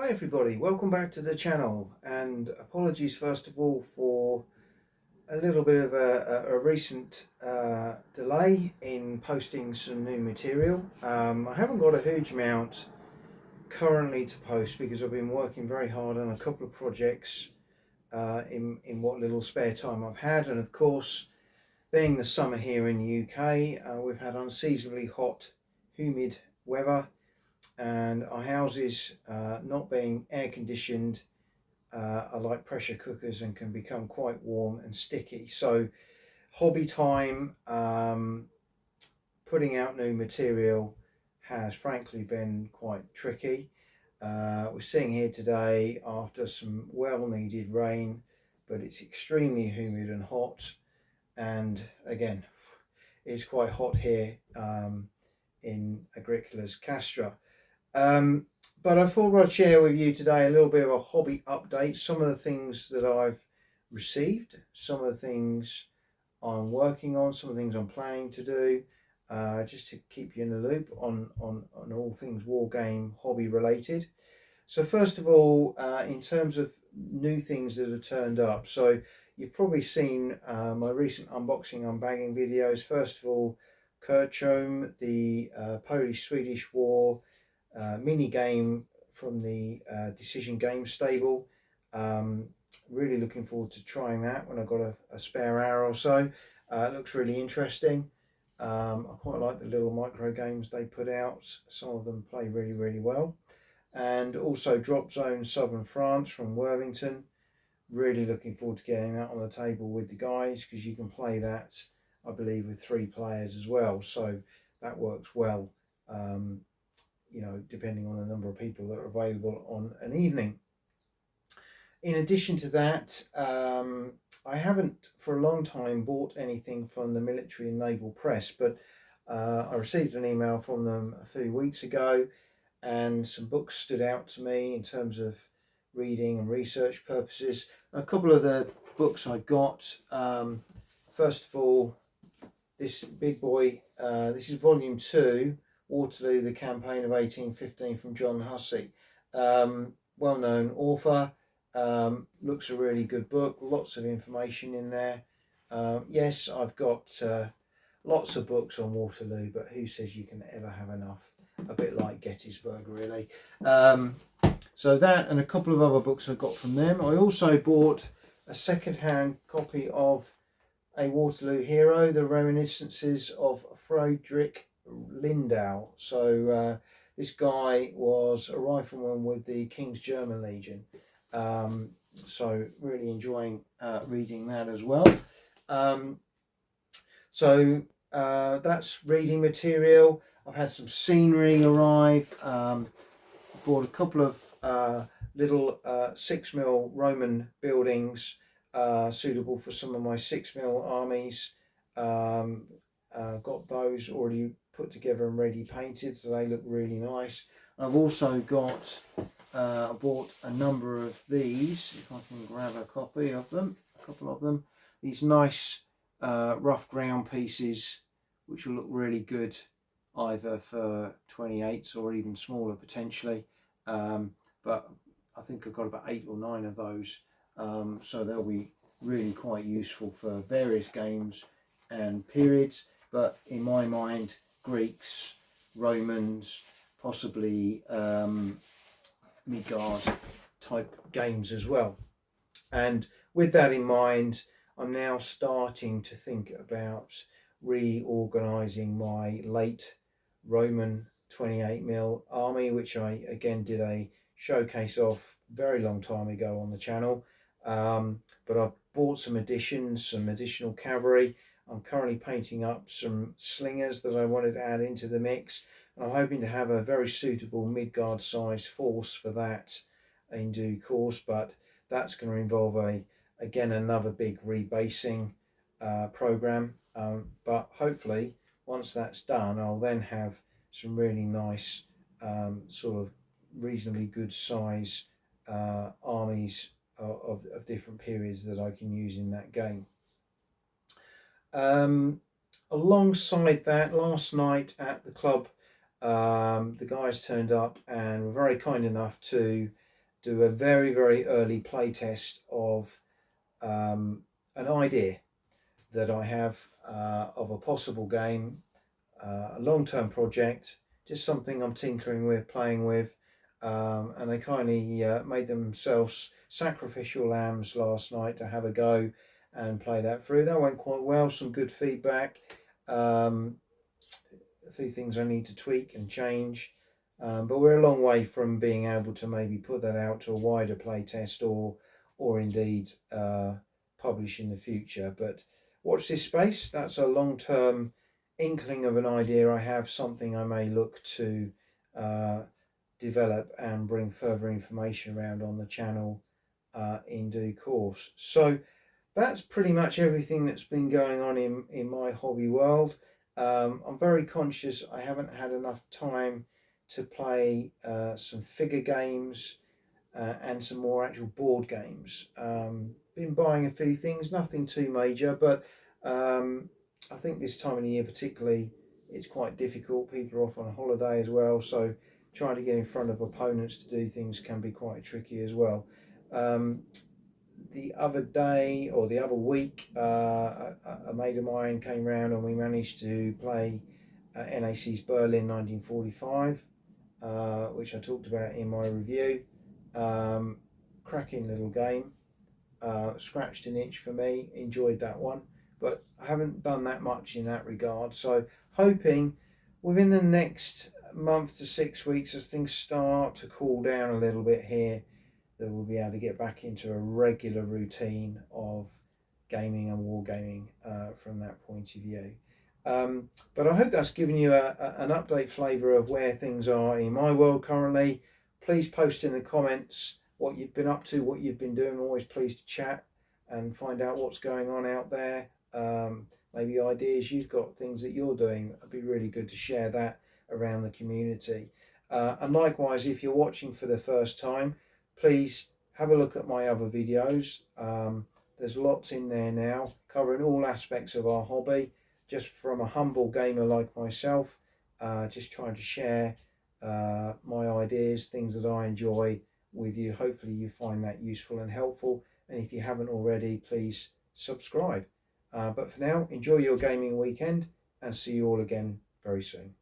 Hi everybody, welcome back to the channel, and apologies first of all for a little bit of a recent delay in posting some new material. I haven't got a huge amount currently to post because I've been working very hard on a couple of projects in what little spare time I've had, and of course being the summer here in the UK, we've had unseasonably hot, humid weather. And our houses, not being air conditioned, are like pressure cookers and can become quite warm and sticky. So hobby time, putting out new material has frankly been quite tricky. We're sitting here today after some well needed rain, but it's extremely humid and hot, and again it's quite hot here in Agricola's Castra. But I thought I'd share with you today a little bit of a hobby update, some of the things that I've received, some of the things I'm working on, some of the things I'm planning to do, just to keep you in the loop on all things war game hobby related. So first of all, in terms of new things that have turned up, so you've probably seen my recent unboxing, unbagging videos. First of all, Kirchholm, the Polish-Swedish War mini game from the Decision Game stable. Really looking forward to trying that when I've got a spare hour or so. It looks really interesting. I quite like the little micro games they put out. Some of them play really well. And also Drop Zone Southern France from Worthington. Really looking forward to getting that on the table with the guys, because you can play that, I believe, with 3 players as well. So that works well. You know, depending on the number of people that are available on an evening. In addition to that, I haven't for a long time bought anything from the Military and Naval Press, but I received an email from them a few weeks ago, and some books stood out to me in terms of reading and research purposes. A couple of the books I got, first of all, this big boy, this is volume 2, Waterloo, the Campaign of 1815, from John Hussey. Well-known author. Looks a really good book, lots of information in there. Yes, I've got lots of books on Waterloo, but who says you can ever have enough? A bit like Gettysburg, really. So that and a couple of other books I got from them. I also bought a second-hand copy of A Waterloo Hero, The Reminiscences of Friedrich Lindau. So this guy was a rifleman with the King's German Legion. So really enjoying reading that as well. So that's reading material. I've had some scenery arrive. Bought a couple of little 6mm Roman buildings suitable for some of my 6mm armies. Got those already put together and ready painted, so they look really nice. I've also got bought a number of these, if I can grab a copy of them, a couple of them, these nice rough ground pieces, which will look really good either for 28s or even smaller potentially, but I think I've got about 8 or 9 of those, so they'll be really quite useful for various games and periods, but in my mind, Greeks, Romans, possibly Midgard type games as well. And with that in mind, I'm now starting to think about reorganizing my late Roman 28mm army, which I again did a showcase of very long time ago on the channel, but I've bought some additions, some additional cavalry. I'm currently painting up some slingers that I wanted to add into the mix. I'm hoping to have a very suitable Midgard size force for that in due course, but that's going to involve again another big rebasing program, but hopefully once that's done, I'll then have some really nice sort of reasonably good size armies of different periods that I can use in that game. Alongside that, last night at the club, the guys turned up and were very kind enough to do a very, very early playtest of an idea that I have of a possible game, a long-term project, just something I'm tinkering with, playing with, and they kindly made themselves sacrificial lambs last night to have a go and play that through. That went quite well, some good feedback, a few things I need to tweak and change, but we're a long way from being able to maybe put that out to a wider playtest or indeed publish in the future. But watch this space. That's a long-term inkling of an idea I have, something I may look to develop and bring further information around on the channel in due course. So that's pretty much everything that's been going on in my hobby world. I'm very conscious I haven't had enough time to play some figure games and some more actual board games. Been buying a few things, nothing too major, but I think this time of the year particularly it's quite difficult. People are off on holiday as well, so trying to get in front of opponents to do things can be quite tricky as well. The other day or the other week, a mate of mine came round and we managed to play NAC's Berlin 1945, which I talked about in my review. Cracking little game, scratched an itch for me, enjoyed that one, but I haven't done that much in that regard. So hoping within the next month to 6 weeks, as things start to cool down a little bit here, that we'll be able to get back into a regular routine of gaming and wargaming from that point of view. But I hope that's given you an update flavour of where things are in my world currently. Please post in the comments what you've been up to, what you've been doing. I'm always pleased to chat and find out what's going on out there. Maybe ideas you've got, things that you're doing. It'd be really good to share that around the community. And likewise, if you're watching for the first time, please have a look at my other videos. There's lots in there now covering all aspects of our hobby, just from a humble gamer like myself, just trying to share my ideas, things that I enjoy with you. Hopefully you find that useful and helpful, and if you haven't already, please subscribe. But for now, enjoy your gaming weekend and see you all again very soon.